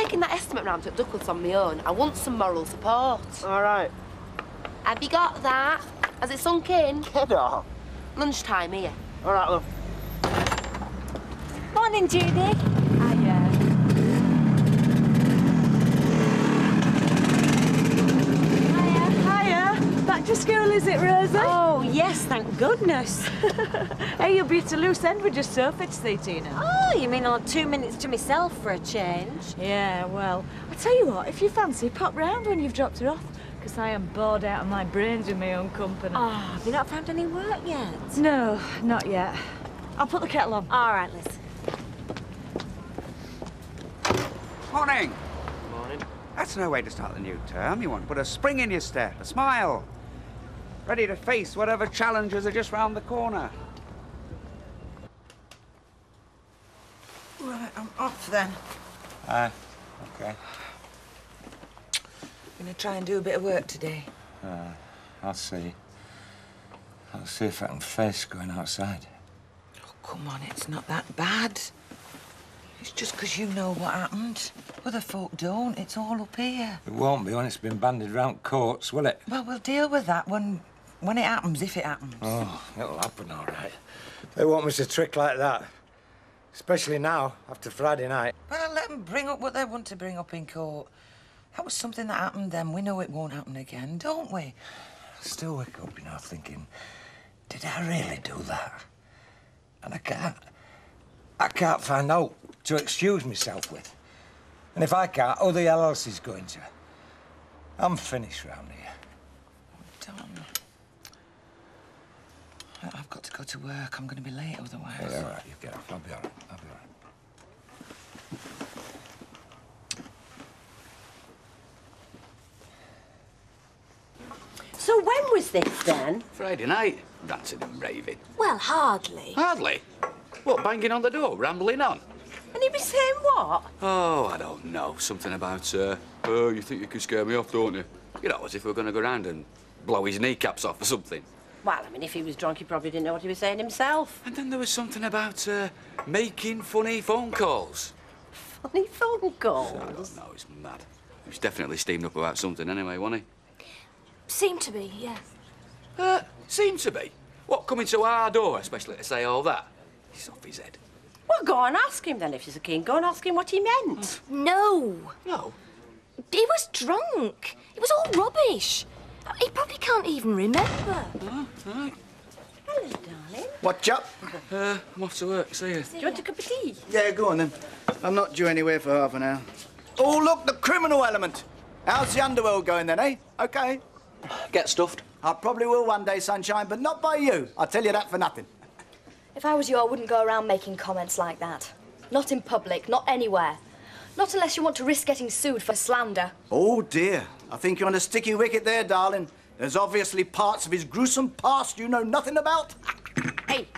taking that estimate round to Duckles on my own, I want some moral support. All right. Have you got that? Has it sunk in? Get off. Lunchtime here. All right, love. Morning, Judy. Hiya. Hiya. Back to school, is it, Rosie? Oh, yes, thank goodness. Hey, you'll be at a loose end with your sofa today, Tina. Oh, you mean I'll have 2 minutes to myself for a change? Yeah, well, I tell you what, if you fancy, pop round when you've dropped her off, because I am bored out of my brains in my own company. Oh, have you not found any work yet? No, not yet. I'll put the kettle on. All right, Liz. Morning. Morning. That's no way to start the new term. You want to put a spring in your step, a smile. Ready to face whatever challenges are just round the corner. Right, I'm off then. Okay. Gonna try and do a bit of work today. I'll see. I'll see if I can face going outside. Oh, come on, it's not that bad. It's just 'cause you know what happened. Other folk don't. It's all up here. It won't be when it's been bandied round courts, will it? Well, we'll deal with that when it happens, if it happens. Oh, it'll happen, all right. They won't miss a trick like that. Especially now, after Friday night. Well, let them bring up what they want to bring up in court. That was something that happened then. We know it won't happen again, don't we? I still wake up, thinking, did I really do that? And I can't find out to excuse myself with. And if I can't, who the hell else is going to? I'm finished round here. Tom, I've got to go to work. I'm going to be late otherwise. Yeah, all right, you get off. I'll be all right. I'll be all right. So when was this, then? Friday night. Dancing and raving. Well, hardly. Hardly. What, banging on the door, rambling on? And he was saying what? Oh, I don't know. Something about, oh, you think you can scare me off, don't you? You know, as if we were going to go round and blow his kneecaps off or something. Well, I mean, if he was drunk, he probably didn't know what he was saying himself. And then there was something about, making funny phone calls. Funny phone calls? I don't know, he's mad. He was definitely steamed up about something anyway, wasn't Seemed to be, yes. he? Seemed to be. What, coming to our door, especially to say all that? He's off his head. Well, go and ask him then, if he's a king. Go and ask him what he meant. No. No. He was drunk. It was all rubbish. He probably can't even remember. Oh, right. Hello, darling. Watch up. I'm off to work. See you. Do you want a cup of tea? Yeah, go on then. I'm not due anywhere for half an hour. Oh, look, the criminal element. How's the underworld going then, eh? OK. Get stuffed. I probably will one day, sunshine, but not by you. I'll tell you that for nothing. If I was you, I wouldn't go around making comments like that. Not in public, not anywhere. Not unless you want to risk getting sued for slander. Oh, dear. I think you're on a sticky wicket there, darling. There's obviously parts of his gruesome past you know nothing about. Hey,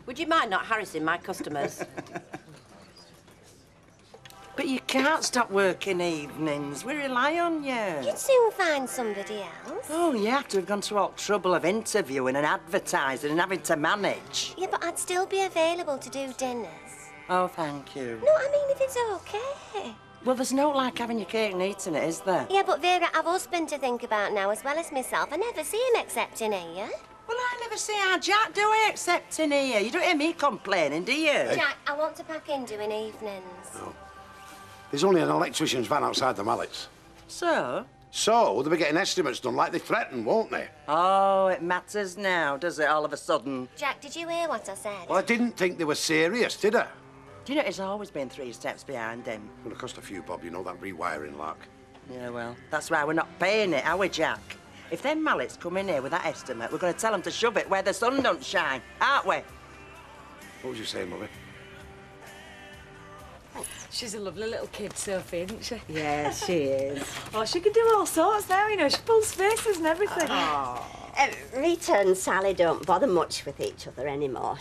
would you mind not harassing my customers? But you can't stop working evenings. We rely on you. You'd soon find somebody else. Oh, you have to have gone to all trouble of interviewing and advertising and having to manage. Yeah, but I'd still be available to do dinners. Oh, thank you. No, I mean if it's okay. Well, there's no like having your cake and eating it, is there? Yeah, but Vera, I've husband to think about now as well as myself. I never see him except in here. Well, I never see our Jack, do I, except in here? You don't hear me complaining, do you? Jack, I want to pack in doing evenings. No. There's only an electrician's van outside the Mallets. So? So, they'll be getting estimates done like they threatened, won't they? Oh, it matters now, does it, all of a sudden? Jack, did you hear what I said? Well, I didn't think they were serious, did I? Do you know it's always been 3 steps behind him? Well, it cost a few bob, you know, that rewiring lark. Yeah, well, that's why we're not paying it, are we, Jack? If them Mallets come in here with that estimate, we're going to tell them to shove it where the sun don't shine, aren't we? What was you saying, Mother? She's a lovely little kid, Sophie, isn't she? Yeah, she is. Oh, she can do all sorts now, you know. She pulls faces and everything. Oh. Rita and Sally don't bother much with each other anymore.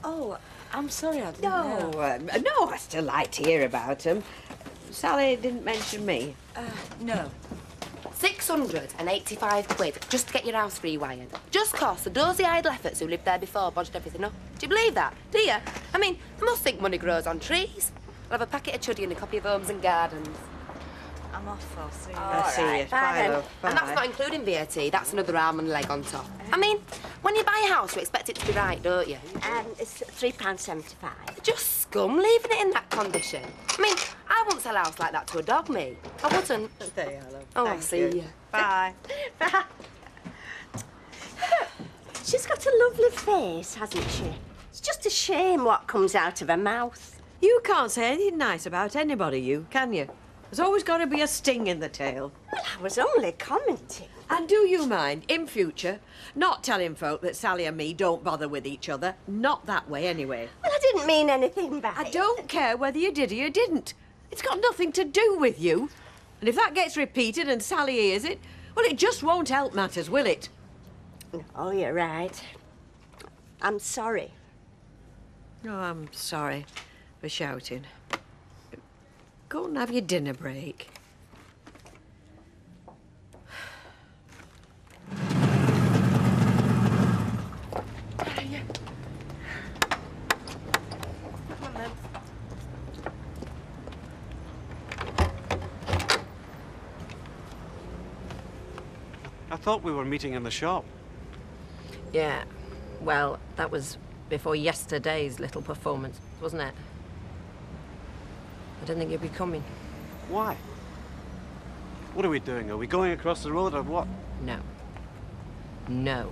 Oh, I'm sorry, I didn't No, know. no, I still like to hear about them. Sally didn't mention me. No. 685 quid just to get your house rewired. Just cost the dozy idle efforts who lived there before bodged everything up. Do you believe that? Do you? I mean, I must think money grows on trees. I'll have a packet of chuddy and a copy of Homes and Gardens. I'm off, I'll see you. I'll see you. Bye, then. love. And that's Bye. not including VAT. That's another arm and leg on top. I mean, when you buy a house, you expect it to be right, don't you? It's £3.75. Just scum leaving it in that condition. I mean, I wouldn't sell a house like that to a dog, me. I wouldn't. There you are, love. Oh, I'll Thank see you. Bye. She's got a lovely face, hasn't she? It's just a shame what comes out of her mouth. You can't say anything nice about anybody, you, can you? There's always got to be a sting in the tail. Well, I was only commenting. And do you mind, in future, not telling folk that Sally and me don't bother with each other? Not that way, anyway. Well, I didn't mean anything by I it. don't care whether you did or you didn't. It's got nothing to do with you. And if that gets repeated and Sally hears it, well, it just won't help matters, will it? Oh, you're right. I'm sorry. Oh, I'm sorry for shouting. Go and have your dinner break. I thought we were meeting in the shop. Yeah, well, that was before yesterday's little performance, wasn't it? I didn't think you'd be coming. Why? What are we doing? Are we going across the road or what? No. No.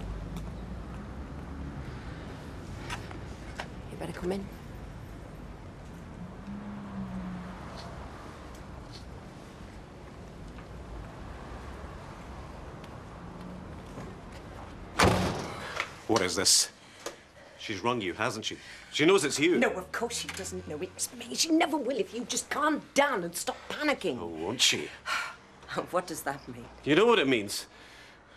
You better come in. What is this? She's rung you, hasn't she? She knows it's you. No, of course she doesn't know it's me. She never will if you just calm down and stop panicking. Oh, won't she? What does that mean? You know what it means?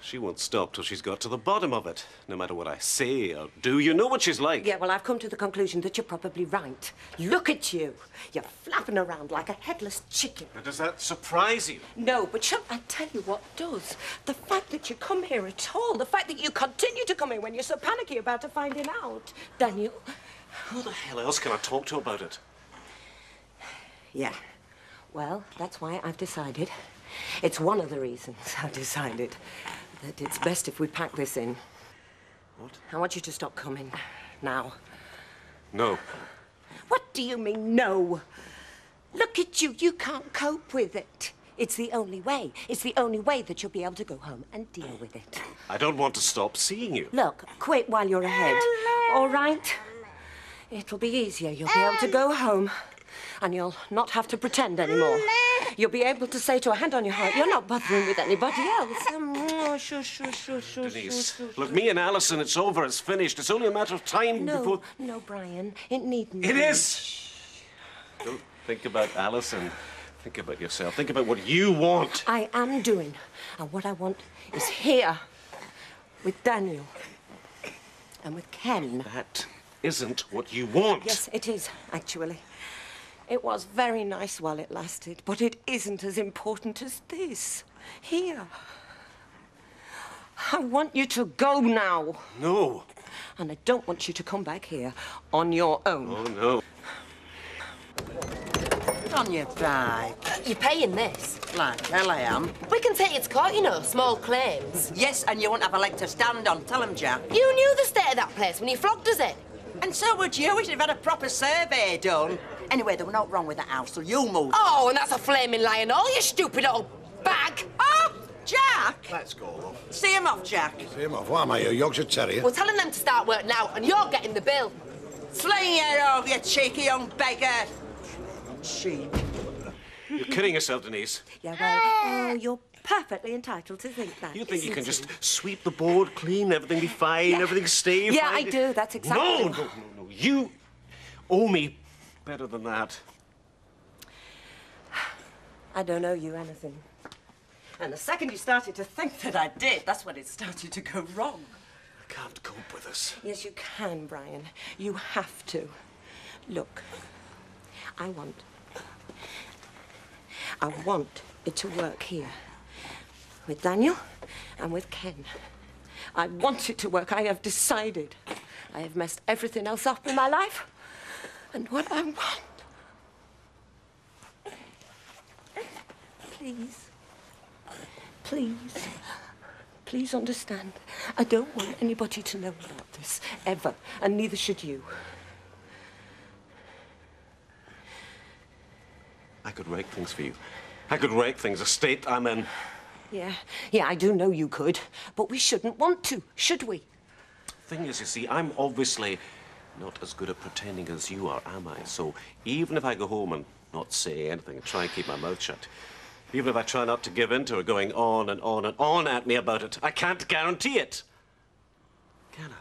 She won't stop till she's got to the bottom of it. No matter what I say or do, you know what she's like. Yeah, well, I've come to the conclusion that you're probably right. Look at you. You're flapping around like a headless chicken. Now, does that surprise you? No, but shall I tell you what does? The fact that you come here at all, the fact that you continue to come here when you're so panicky about finding out. Daniel? Who the hell else can I talk to about it? Yeah. Well, that's why I've decided. It's one of the reasons I've decided that it's best if we pack this in. What? I want you to stop coming. Now. No. What do you mean, no? Look at you. You can't cope with it. It's the only way. It's the only way that you'll be able to go home and deal with it. I don't want to stop seeing you. Look, quit while you're ahead. All right? It'll be easier. You'll be able to go home. And you'll not have to pretend anymore. You'll be able to say to a hand on your heart, you're not bothering with anybody else. Denise, look, me and Alison, it's over, it's finished. It's only a matter of time before... No, Brian, it needn't It be. is! Don't think about Alison. Think about yourself. Think about what you want. I am doing. And what I want is here with Daniel and with Ken. That isn't what you want. Yes, it is, actually. It was very nice while it lasted, but it isn't as important as this. Here. I want you to go now. No. And I don't want you to come back here on your own. Oh, no. Get on your bike. You're paying this. Like hell I am. We can take it to court, you know, small claims. Yes, and you won't have a leg to stand on. Tell him, Jack. You knew the state of that place when you flogged us in. And so would you. We should have had a proper survey done. Anyway, there was not wrong with that house, so you move. Oh, and that's a flaming lie and all, you stupid old bag. Oh, Jack! Let's go, love. See him off, Jack. See him off. Why am I, a Yorkshire Terrier? We're telling them to start work now, and you're getting the bill. Sling it over, you cheeky young beggar. Cheap. You're kidding yourself, Denise. Yeah, well, you're perfectly entitled to think that. You think you can isn't just sweep the board clean, everything be fine, everything stay Yeah, fine? I do. That's exactly. No. You owe me better than that. I don't owe you anything. And the second you started to think that I did, that's when it started to go wrong. I can't cope with this. Yes, you can, Brian. You have to. Look, I want it to work here. With Daniel and with Ken. I want it to work. I have decided. I have messed everything else up in my life. And what I want Please. Please. Please understand. I don't want anybody to know about this, ever, and neither should you. I could rake things for you. I could rake things, the state I'm in. Yeah, I do know you could, but we shouldn't want to, should we? Thing is, you see, I'm obviously not as good at pretending as you are, am I? So even if I go home and not say anything, try and keep my mouth shut, even if I try not to give in to her going on and on and on at me about it, I can't guarantee it. Can I?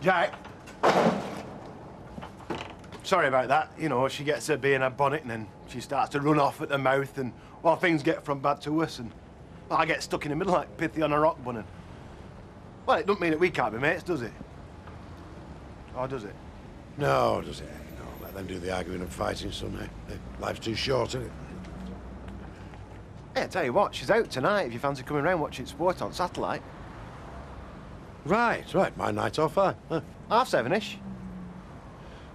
Jack. Sorry about that. You know, she gets her bee in her bonnet and then she starts to run off at the mouth and, well, things get from bad to worse and I get stuck in the middle like Pithy on a rock bun and... Well, it doesn't mean that we can't be mates, does it? Or does it? No, does it? No, let them do the arguing and fighting, son, eh? Life's too short, isn't it? Hey, I tell you what, she's out tonight if you fancy coming round watching sport on satellite. Right, my night off, fine. 7:30-ish.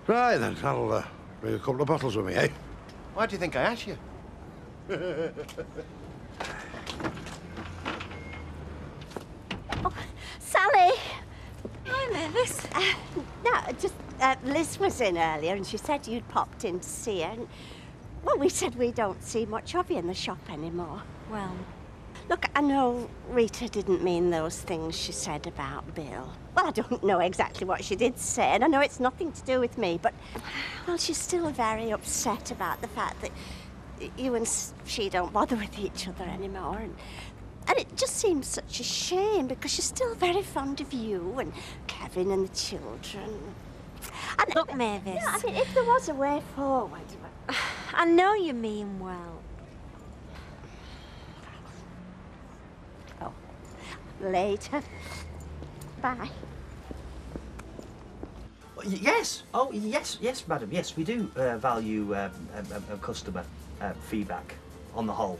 Right, then, I'll bring a couple of bottles with me, eh? Why do you think I asked you? Oh, Sally! Hi, Mavis. No, just Liz was in earlier and she said you'd popped in to see her. And, well, we said we don't see much of you in the shop anymore. Well... Look, I know Rita didn't mean those things she said about Bill. Well, I don't know exactly what she did say, and I know it's nothing to do with me, but, well, she's still very upset about the fact that you and she don't bother with each other anymore, and it just seems such a shame because she's still very fond of you and Kevin and the children. And, look, Mavis... Yeah, I mean, if there was a way forward... I know you mean well. Later. Bye. Yes. Oh, yes, madam. Yes, we do value customer feedback on the whole,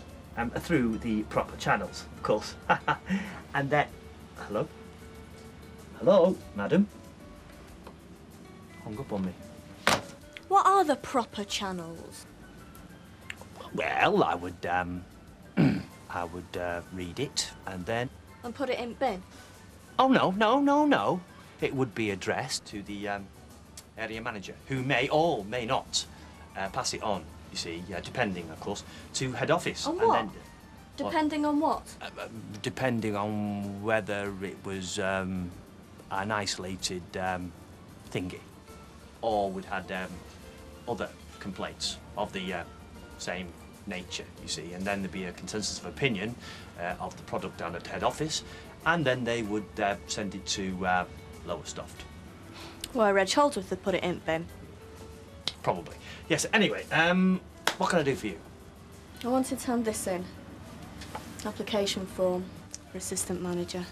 through the proper channels, of course. And then, hello, madam. Hung up on me. What are the proper channels? Well, I would I would read it and then. And put it in bin? Oh, no. It would be addressed to the area manager, who may or may not pass it on, you see, depending, of course, to head office. On what? And then, depending on what? Depending on whether it was an isolated thingy, or would had other complaints of the same nature, you see, and then there'd be a consensus of opinion of the product down at head office, and then they would send it to Lowestoft. Well, Reg Holdsworth would put it in bin. Probably. Yes, anyway, what can I do for you? I wanted to hand this in. Application form for assistant manager.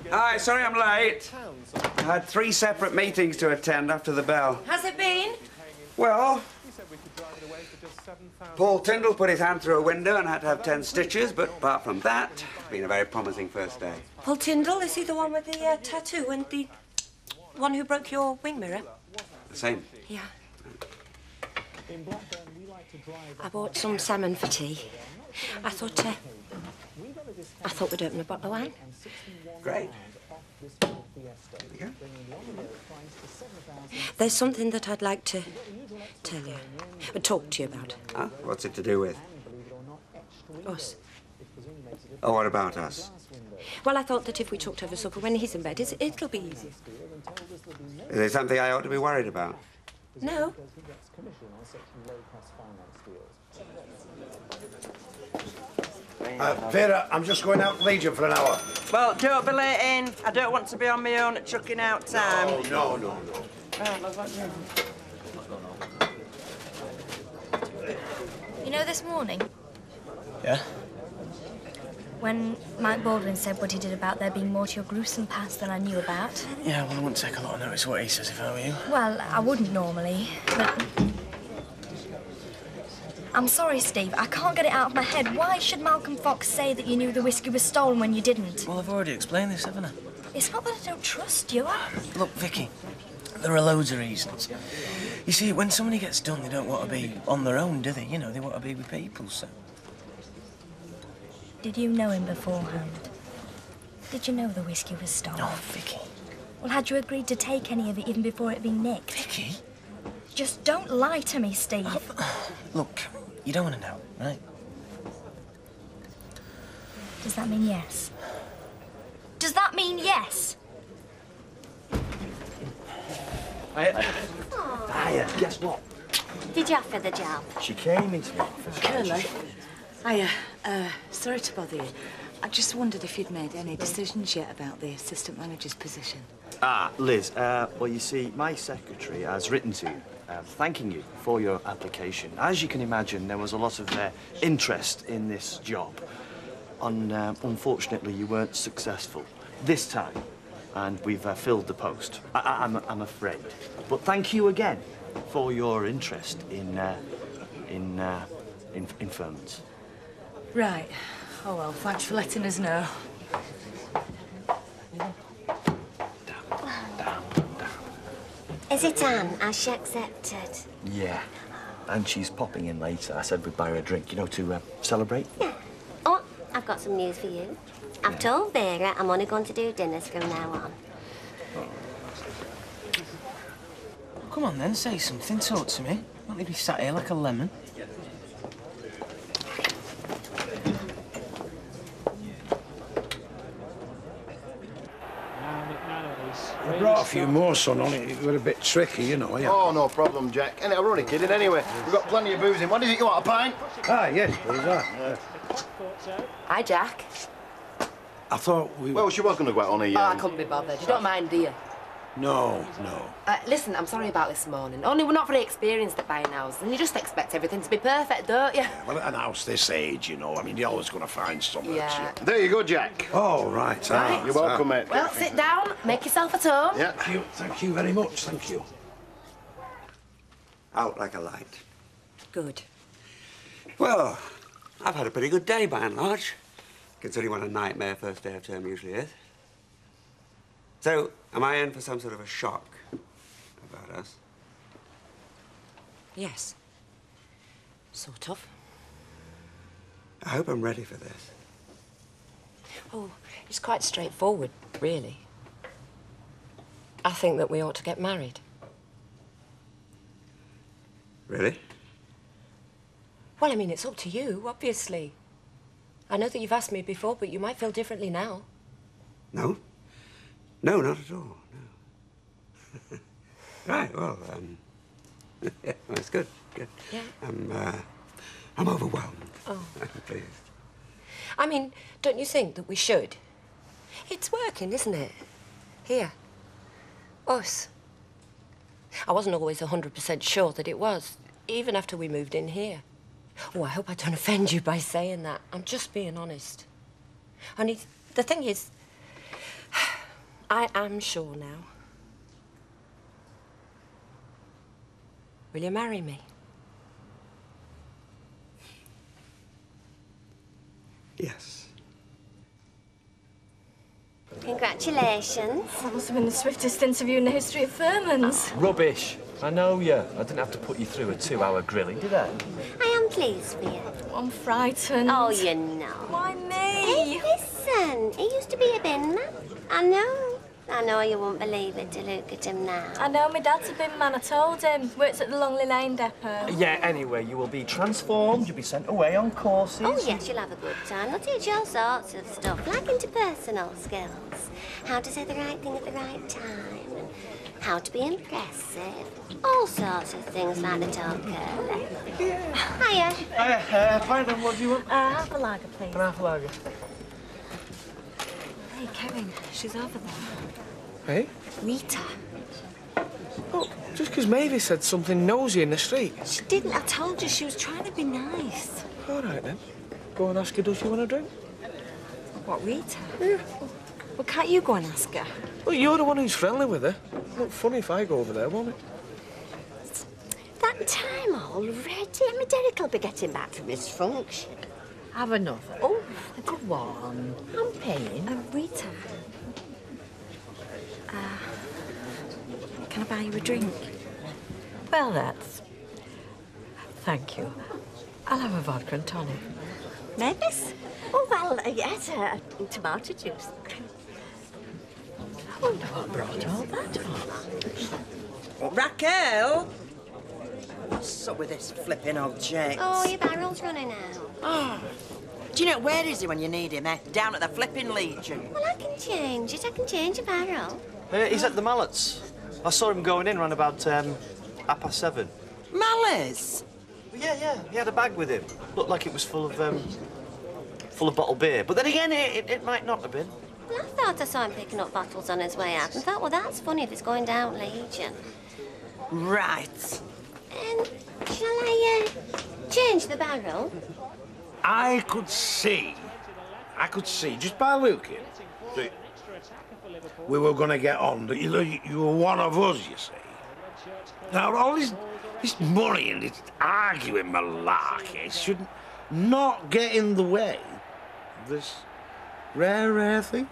Hi, sorry I'm late. I had 3 separate meetings to attend after the bell. Has it been? Well, Paul Tyndall put his hand through a window and had to have 10 stitches, but apart from that, it's been a very promising first day. Paul Tyndall, is he the one with the tattoo and the one who broke your wing mirror? The same. Yeah. I bought some salmon for tea. I thought we'd open a bottle of wine. Great. Yeah. There's something that I'd like to tell you, talk to you about. Huh? What's it to do with? Us. Oh, what about us? Well, I thought that if we talked over supper when he's in bed, it'll be easy. Is there something I ought to be worried about? No. Vera, I'm just going out Legion for an hour. Well, don't be late in. I don't want to be on my own at chucking out time. No. You know, this morning, Yeah? When Mike Baldwin said what he did about there being more to your gruesome past than I knew about. Yeah, well, I wouldn't take a lot of notice of what he says if I were you. Well, I wouldn't normally, but... I'm sorry, Steve. I can't get it out of my head. Why should Malcolm Fox say that you knew the whiskey was stolen when you didn't? Well, I've already explained this, haven't I? It's not that I don't trust you. Look, Vicky, there are loads of reasons. You see, when somebody gets done, they don't want to be on their own, do they? You know, they want to be with people, so... Did you know him beforehand? Did you know the whiskey was stolen? Oh, Vicky. Well, had you agreed to take any of it even before it had been nicked? Vicky? Just don't lie to me, Steve. Look, you don't want to know, right? Does that mean yes? Does that mean yes? Hiya, guess what? Did you offer the job? She came into the office. Curly. Hiya. Sorry to bother you. I just wondered if you'd made any decisions yet about the assistant manager's position. Ah, Liz, well, you see, my secretary has written to you, thanking you for your application. As you can imagine, there was a lot of interest in this job. Unfortunately, you weren't successful this time, and we've filled the post. I'm afraid. But thank you again for your interest in Ferments. Right. Oh, well, thanks for letting us know. Is it Anne? Has she accepted? Yeah, and she's popping in later. I said we'd buy her a drink, you know, to celebrate. Yeah. Oh, I've got some news for you. I've told Vera I'm only going to do dinners from now on. Come on, then, say something. Talk to me. Won't you be sat here like a lemon? I brought a few more, son, on it. It was a bit tricky, you know, yeah. Oh, no problem, Jack. And we're only kidding anyway. We've got plenty of booze in. What is it you want, a pint? Ah, yes, please, Hi, Jack. I thought we... Well, she was going to go out on a... Oh, I couldn't be bothered. You don't mind, do you? No, no. Listen, I'm sorry about this morning. Only we're not very experienced at buying houses, and you just expect everything to be perfect, don't you? Well, at an house this age, you know, I mean, you're always going to find something. Yeah. There you go, Jack. Oh, right. Right. You're welcome, mate. Well, sit down, make yourself at home. Yeah. Thank you very much, thank you. Out like a light. Good. Well, I've had a pretty good day by and large, considering what a nightmare first day of term usually is. So, am I in for some sort of a shock about us? Yes. Sort of. I hope I'm ready for this. Oh, it's quite straightforward, really. I think that we ought to get married. Really? Well, I mean, it's up to you, obviously. I know that you've asked me before, but you might feel differently now. No? No, not at all, no. Right, well, yeah, that's good, good. Yeah. I'm overwhelmed. Oh. Please. I mean, don't you think that we should? It's working, isn't it? Here. Us. I wasn't always 100% sure that it was, even after we moved in here. Oh, I hope I don't offend you by saying that. I'm just being honest. Only, the thing is, I am sure now. Will you marry me? Yes. Congratulations. That must have been the swiftest interview in the history of Furman's. Rubbish. I know you. I didn't have to put you through a 2-hour grilling, did I? I am pleased for you. I'm frightened. Oh, you know. Why me? Hey, listen. He used to be a bin man. I know you won't believe it to look at him now. I know, my dad's a bin man, I told him. Works at the Longley Lane depot. Yeah, anyway, you will be transformed, you'll be sent away on courses. Oh, yes, you'll have a good time. They'll teach you all sorts of stuff, like interpersonal skills. How to say the right thing at the right time, and how to be impressive. All sorts of things like the talk curly. Hiya. Pint of what do you want? Half a lager, please. Half a lager. Hey, Kevin, she's over there. Hey? Rita. Oh, just because Mavis said something nosy in the street. She didn't. I told you she was trying to be nice. All right, then. Go and ask her, does she want a drink? What, Rita? Yeah. Well, can't you go and ask her? Well, you're the one who's friendly with her. Look funny if I go over there, won't it? That time already? I mean, Derek will be getting back from his function. Have another. Oh, go on. I'm paying. Rita. Can I buy you a drink? Well, that's... Thank you. I'll have a vodka and tonic. Mavis? Oh, well, yes, tomato juice. I wonder what brought all that on. Raquel! What's up with this flipping object? Oh, your barrel's running out. Oh. Do you know, where is he when you need him, eh? Down at the flipping Legion. Well, I can change it. I can change a barrel. He's at the Mallets. I saw him going in around about 7:30. Malice? Yeah. He had a bag with him. Looked like it was full of bottled beer. But then again, it might not have been. Well, I thought I saw him picking up bottles on his way out and thought, well, that's funny if it's going down Legion. Right. Shall I change the barrel? I could see, just by looking, that we were going to get on, that you were one of us, you see. Now, all this money and this arguing malarkey should not get in the way of this rare thing.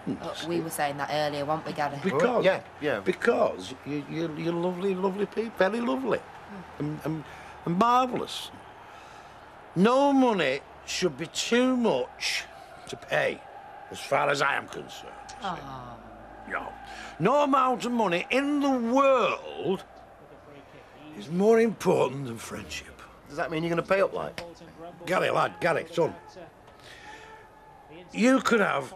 We were saying that earlier, weren't we, Gary? Because, yeah. Because you're lovely people, very lovely and marvellous. No money should be too much to pay, as far as I am concerned. No amount of money in the world is more important than friendship. Does that mean you're going to pay up, like? Gary, son. You could have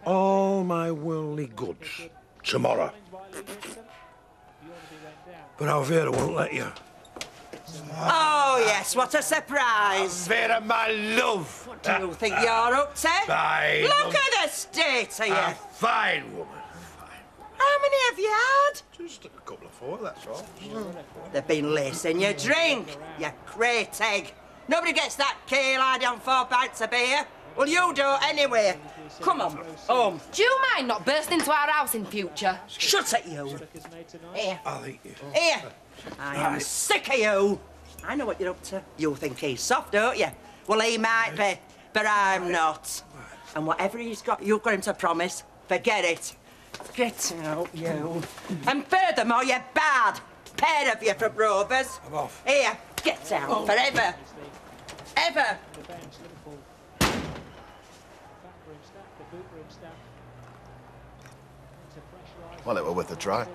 all my worldly goods tomorrow. But Alvera won't let you. Oh, yes, what a surprise. Vera, my love. What do you think you're up to? Fine. Look at the state of you. A fine woman. How many have you had? Just a couple of 4, that's all. They've been lacing your drink, you crate egg. Nobody gets that key-lad on 4 pints of beer. Well, you do anyway. Come on, home. Do you mind not bursting into our house in future? Shut it, you. Here. I think you. Here. I am sick of you. I know what you're up to. You think he's soft, don't you? Well, he might be, but I'm not. And whatever you've got him to promise, forget it. Get out, you. And furthermore, you're bad. Pair of you from Rovers. I'm off. Here, get out forever. Ever. Well, it were worth a try.